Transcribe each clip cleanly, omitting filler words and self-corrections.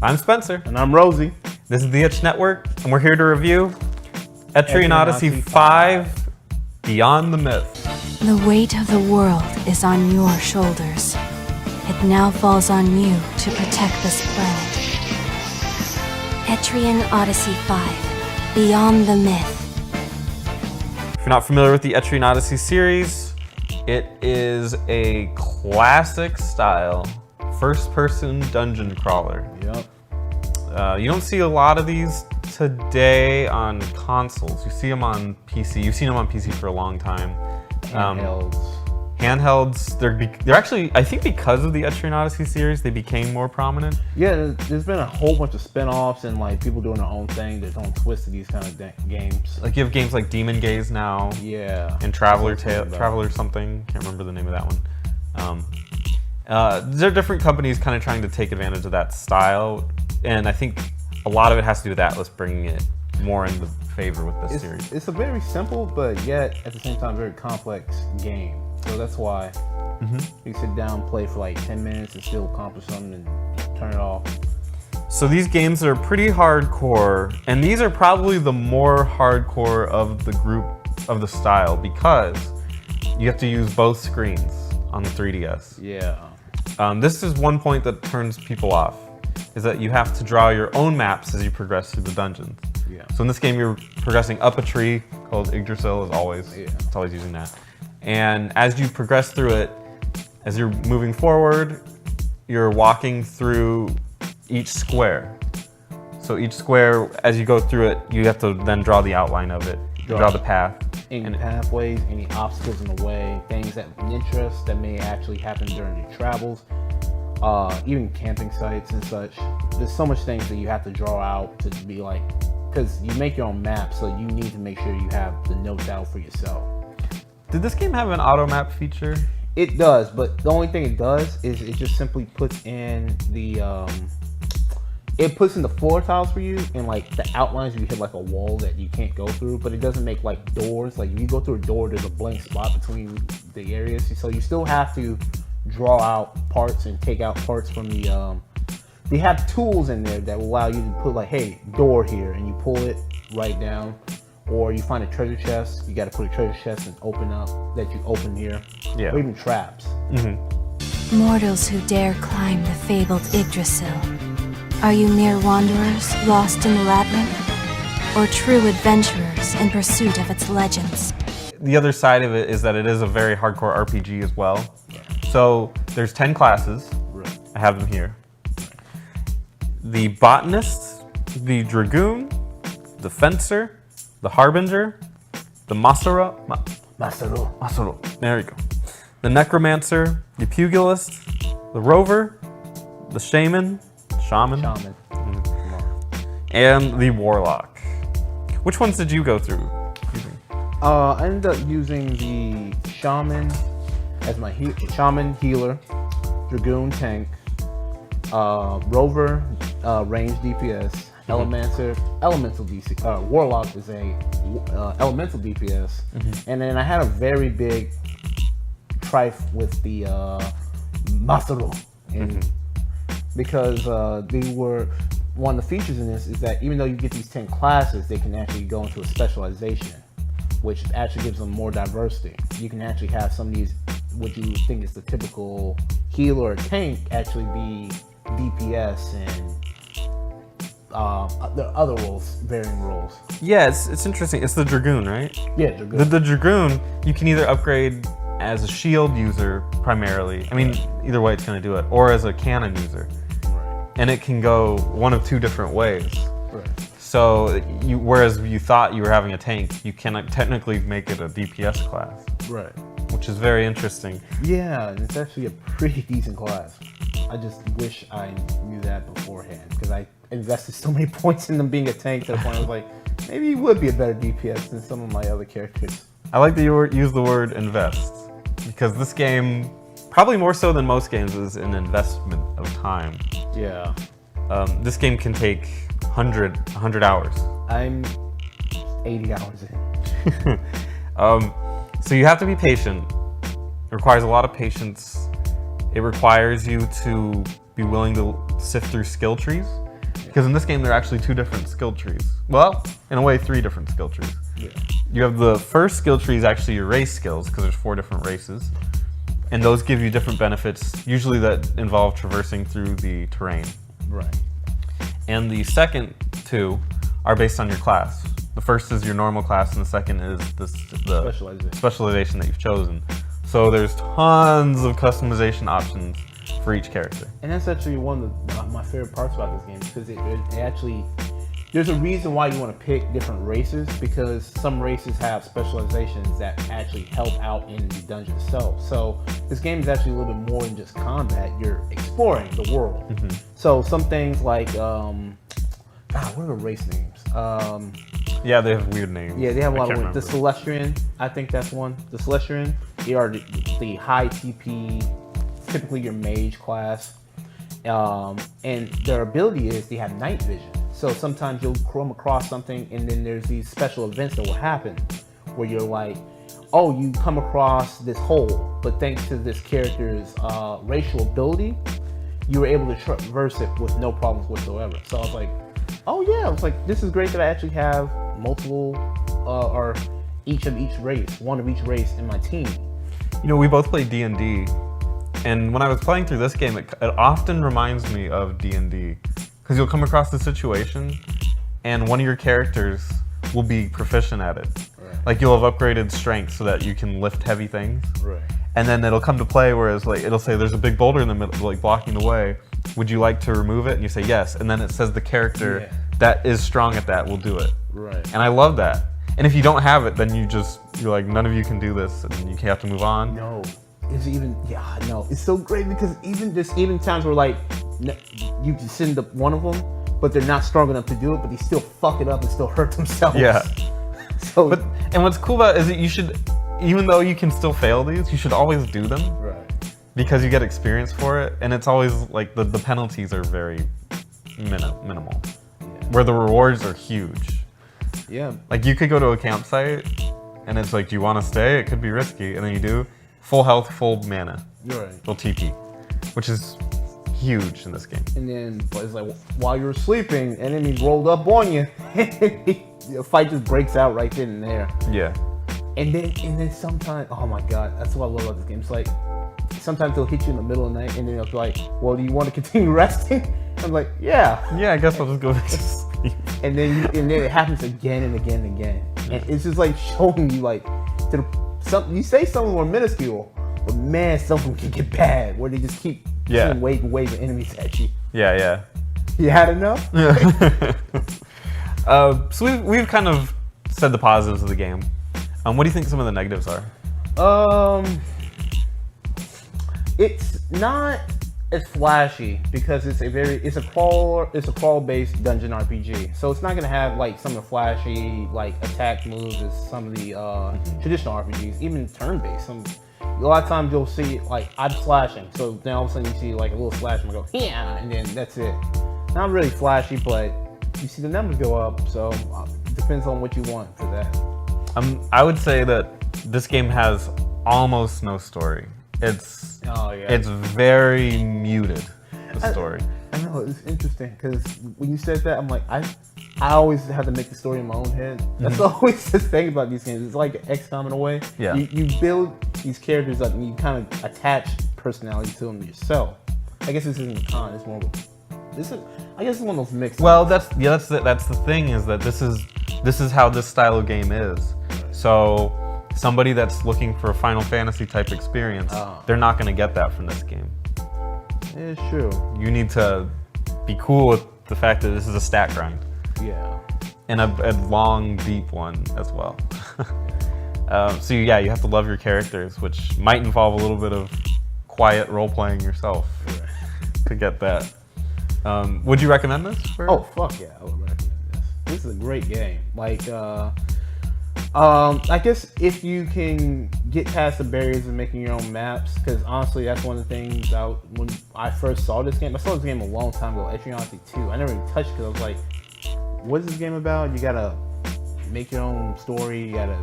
I'm Spencer. And I'm Rosie. This is the Itch Network, and we're here to review Etrian Odyssey 5, Beyond the Myth. The weight of the world is on your shoulders. It now falls on you to protect this planet. Etrian Odyssey 5, Beyond the Myth. If you're not familiar with the Etrian Odyssey series, it is a classic style first-person dungeon crawler. Yep. You don't see a lot of these today on consoles. You see them on PC. You've seen them on PC for a long time. Handhelds, they're actually, I think because of the Etrian Odyssey series, they became more prominent. Yeah, there's been a whole bunch of spin-offs and like people doing their own thing, their own twist to these kind of games. Like you have games like Demon Gaze now. Yeah. And Traveler something. Can't remember the name of that one. There are different companies kind of trying to take advantage of that style, and I think a lot of it has to do with Atlas bringing it more into favor with this series. It's a very simple, but yet at the same time very complex game. So that's why you sit down, play for like 10 minutes, and still accomplish something, and turn it off. So these games are pretty hardcore, and these are probably the more hardcore of the group of the style because you have to use both screens on the 3DS. Yeah. This is one point that turns people off, is that you have to draw your own maps as you progress through the dungeons. Yeah. So in this game, you're progressing up a tree called Yggdrasil, as always. Yeah. It's always using that. And as you progress through it, as you're moving forward, you're walking through each square. So each square, as you go through it, you have to then draw the outline of it. Draw the path. Any pathways, any obstacles in the way, things that interest that may actually happen during your travels, even camping sites and such. There's so much things that you have to draw out to be like, because you make your own map, so you need to make sure you have the notes out for yourself. Did this game have an auto map feature? It does, but the only thing it does is it just simply puts in the floor tiles for you, and like the outlines you hit like a wall that you can't go through, but it doesn't make like doors. Like if you go through a door, there's a blank spot between the areas, so you still have to draw out parts and take out parts from the they have tools in there that will allow you to put like, hey, door here, and you pull it right down. Or you find a treasure chest, you got to put a treasure chest and open up that you open here. Yeah. Or even traps. Mortals who dare climb the fabled Yggdrasil. Are you mere wanderers lost in the labyrinth? Or true adventurers in pursuit of its legends? The other side of it is that it is a very hardcore RPG as well. Yeah. So there's 10 classes. Right. I have them here. The botanist, the dragoon, the fencer, the harbinger, the Masaru. There you go. The necromancer, the pugilist, the rover, the shaman, and the warlock. Which ones did you go through using? I ended up using the shaman as my shaman healer, dragoon tank, rover range DPS, elemental DC. Warlock is a elemental DPS, and then I had a very big trife with the Masaru, because they were one of the features in this is that even though you get these 10 classes, they can actually go into a specialization, which actually gives them more diversity. You can actually have some of these, what you think is the typical healer or tank, actually be DPS and the other roles, varying roles. Yeah, it's interesting. It's the dragoon, right? Yeah, dragoon. The dragoon, you can either upgrade as a shield user primarily. I mean, either way it's going to do it, or as a cannon user. Right. And it can go one of two different ways. Right. So whereas you thought you were having a tank, you cannot technically make it a DPS class. Right. Which is very interesting. Yeah, and it's actually a pretty decent class. I just wish I knew that beforehand, because I invested so many points in them being a tank to the point I was like, maybe he would be a better DPS than some of my other characters. I like that you use the word invest, because this game, probably more so than most games, is an investment of time. Yeah. This game can take 100 hours. I'm 80 hours in. So you have to be patient. It requires a lot of patience. It requires you to be willing to sift through skill trees. Because in this game, there are actually 2 different skill trees. Well, in a way, 3 different skill trees. Yeah. You have the first skill tree is actually your race skills, because there's 4 different races. And those give you different benefits, usually that involve traversing through the terrain. Right. And the second 2 are based on your class. The first is your normal class, and the second is the specialization that you've chosen. So there's tons of customization options for each character. And that's actually one of my favorite parts about this game, because it actually, there's a reason why you want to pick different races, because some races have specializations that actually help out in the dungeon itself. So this game is actually a little bit more than just combat. You're exploring the world. Mm-hmm. So some things like, what are the race names? Yeah, they have weird names. Yeah, they have a lot of weird. The Celestian, I think that's one. The Celestian, they are the high TP, typically your mage class. And their ability is they have night vision. So sometimes you'll come across something, and then there's these special events that will happen where you're like, oh, you come across this hole, but thanks to this character's racial ability, you were able to traverse it with no problems whatsoever. So I was like, oh yeah, I was like, this is great that I actually have multiple, or one of each race in my team. You know, we both play D&D, and when I was playing through this game, it often reminds me of D&D, because you'll come across a situation, and one of your characters will be proficient at it. Right. Like you'll have upgraded strength so that you can lift heavy things. Right. And then it'll come to play, whereas like it'll say there's a big boulder in the middle, like blocking the way. Would you like to remove it? And you say yes, and then it says the character that is strong at that will do it. Right. And I love that. And if you don't have it, then you're like, none of you can do this, and you have to move on. No, it's so great, because even times where like you can send up one of them, but they're not strong enough to do it, but they still fuck it up and still hurt themselves. Yeah. So, and what's cool about it is that you should, even though you can still fail these, you should always do them. Right. Because you get experience for it, and it's always like the penalties are very minimal, where the rewards are huge. Yeah. Like you could go to a campsite, and it's like, do you want to stay? It could be risky, and then you do. Full health, full mana. You're right. Full TP, which is huge in this game. And then it's like, while you're sleeping, enemy rolled up on you. The fight just breaks out right then and there. Yeah. And then sometimes, oh my god, that's what I love about this game. It's like, sometimes they'll hit you in the middle of the night, and then they'll be like, well, do you want to continue resting? I'm like, yeah. Yeah, I guess I'll just go back to sleep. And then it happens again and again and again. And it's just like showing you like, you say something more minuscule, but man, something can get bad where they just keep waving enemies at you. Yeah. You had enough? So we've kind of said the positives of the game. What do you think some of the negatives are? It's not as flashy because it's a crawl-based dungeon RPG. So it's not gonna have like some of the flashy like attack moves as some of the traditional RPGs, even turn-based. A lot of times you'll see like I'm slashing, so then all of a sudden you see like a little slash and go yeah, and then that's it. Not really flashy, but you see the numbers go up. So it depends on what you want for that. I would say that this game has almost no story. It's very muted, the story. I know, it's interesting because when you said that, I'm like, I always have to make the story in my own head. That's always the thing about these games. It's like XCOM in a way. Yeah. You build these characters up and you kind of attach personality to them yourself. I guess this isn't a con, it's more of I guess it's one of those mixed. Well, that's the thing, is that this is how this style of game is. So somebody that's looking for a Final Fantasy type experience, they're not going to get that from this game. It's true. You need to be cool with the fact that this is a stat grind. Yeah. And a long, deep one as well. So you have to love your characters, which might involve a little bit of quiet role-playing yourself to get that. Would you recommend this? Oh, fuck yeah, I would recommend this. This is a great game. Like, I guess if you can get past the barriers of making your own maps, because honestly, that's one of the things when I first saw this game. I saw this game a long time ago, Etrian Odyssey 2. I never even touched it because I was like, what is this game about? You gotta make your own story, you gotta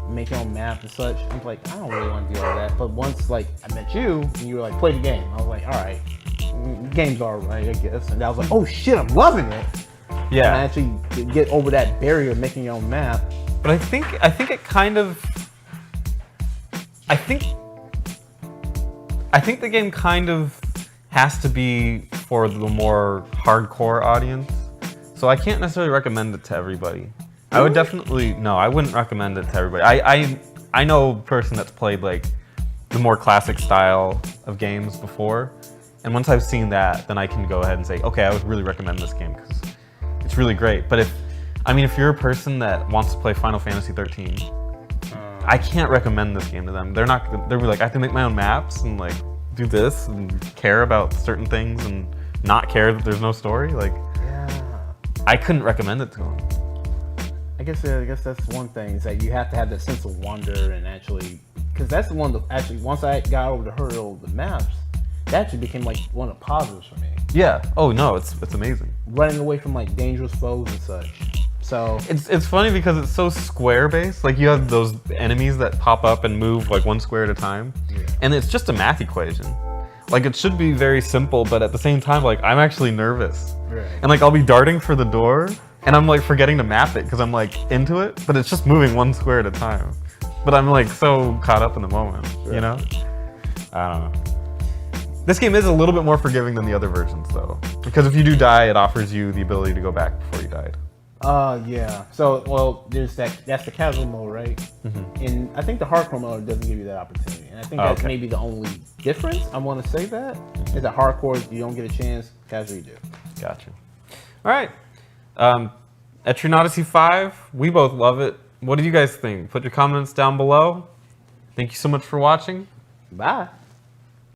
make your own map and such. I'm like, I don't really want to do all that. But once like I met you and you were like, play the game, I was like, all right, the game's all right, I guess. And I was like, oh shit, I'm loving it. Yeah. And actually get over that barrier of making your own map. But I think it kind of. I think the game kind of has to be for the more hardcore audience. So I can't necessarily recommend it to everybody. I would definitely I wouldn't recommend it to everybody. I know a person that's played like the more classic style of games before, and once I've seen that, then I can go ahead and say, okay, I would really recommend this game because it's really great. But if you're a person that wants to play Final Fantasy 13, I can't recommend this game to them. They're like, I have to make my own maps and like do this and care about certain things and not care that there's no story. Like, I couldn't recommend it to them. I guess that's one thing, is that you have to have that sense of wonder and actually, because that's the one that actually, once I got over the hurdle of the maps, that actually became like one of the positives for me. Yeah. Oh no, it's amazing. Running away from like dangerous foes and such. So it's funny because it's so square based. Like you have those enemies that pop up and move like one square at a time, and it's just a math equation. Like it should be very simple, but at the same time, like I'm actually nervous, and like I'll be darting for the door, and I'm like forgetting to map it because I'm like into it, but it's just moving one square at a time. But I'm like so caught up in the moment, you know? I don't know. This game is a little bit more forgiving than the other versions, though, because if you do die, it offers you the ability to go back before you died. Yeah. So, well, there's that's the casual mode, right? Mm-hmm. And I think the hardcore mode doesn't give you that opportunity. And I think that's maybe the only difference. I want to say that is that hardcore, you don't get a chance, casual you do. Gotcha. All right. Etrian Odyssey 5, we both love it. What do you guys think? Put your comments down below. Thank you so much for watching. Bye.